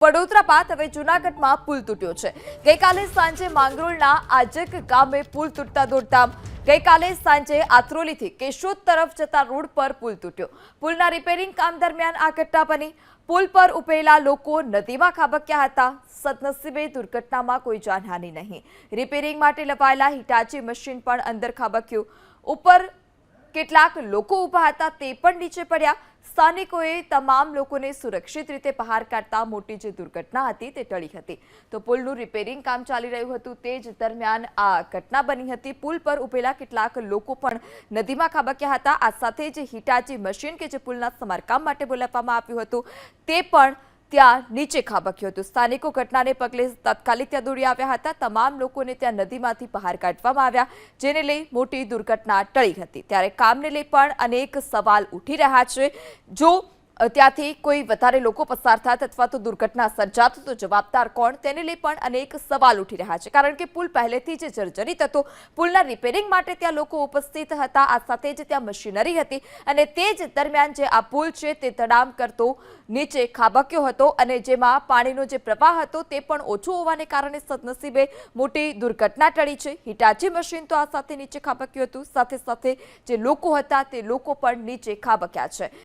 વડોદરા બાદ હવે જૂનાગઢમાં પુલ તૂટ્યો છે। ગઈકાલે સાંજે માંગરોળના આજક ગામે પુલ તૂટતા દોડધામ। ગઈકાલે સાંજે આત્રોલીથી કેશોદ તરફ જતા રોડ પર પુલ તૂટ્યો। પુલના રિપેરિંગ કામ દરમિયાન આ ઘટના બની। પુલ પર ઉભેલા લોકો નદીમાં ખાબક્યા હતા। સદનસીબે દુર્ઘટનામાં કોઈ જાનહાનિ નહીં। રિપેરિંગ માટે લવાયેલા હિટાચી મશીન પણ અંદર ખાબક્યું। ઉપર કેટલાક લોકો ઊભા હતા તે પણ નીચે પડ્યા। સ્થાનિકોએ તમામ લોકોને સુરક્ષિત રીતે બહાર કાઢતા મોટી જે દુર્ઘટના હતી તે ટળી હતી। તો પુલનું રિપેરિંગ કામ ચાલી રહ્યું હતું તે જ દરમિયાન આ ઘટના બની હતી। પુલ પર ઉભેલા કેટલાક લોકો પણ નદીમાં ખાબક્યા હતા। આ સાથે જ હિટાચી મશીન કે જે પુલના સમારકામ માટે બોલાવવામાં આવ્યું હતું તે પણ ત્યાં નીચે ખાબક્યું હતું। સ્થાનિકો ઘટનાને પગલે તાત્કાલિક ત્યાં દોડી આવ્યા હતા। તમામ લોકોને ત્યાં નદીમાંથી બહાર કાઢવામાં આવ્યા, જેને લઈ મોટી દુર્ઘટના ટળી હતી। ત્યારે કામને લઈ પણ અનેક સવાલ ઉઠી રહ્યા છે। જો ત્યાંથી કોઈ વધારે લોકો પસાર થાત અથવા તો દુર્ઘટના સર્જાત તો જવાબદાર કોણ, તેને લઈ પણ અનેક સવાલ ઉઠી રહ્યા છે। કારણ કે પુલ પહેલેથી જ જર્જરિત હતો। પુલના રિપેરિંગ માટે ત્યાં લોકો ઉપસ્થિત હતા। આ સાથે જ ત્યાં મશીનરી હતી અને તે જ દરમિયાન જે આ પુલ છે તે તડામ કરતો નીચે ખાબક્યો હતો અને જેમાં પાણીનો જે પ્રવાહ હતો તે પણ ઓછો હોવાને કારણે સદનસીબે મોટી દુર્ઘટના ટળી છે। હિટાચી મશીન તો આ સાથે નીચે ખાબક્યું હતું, સાથે સાથે જે લોકો હતા તે લોકો પણ નીચે ખાબક્યા છે।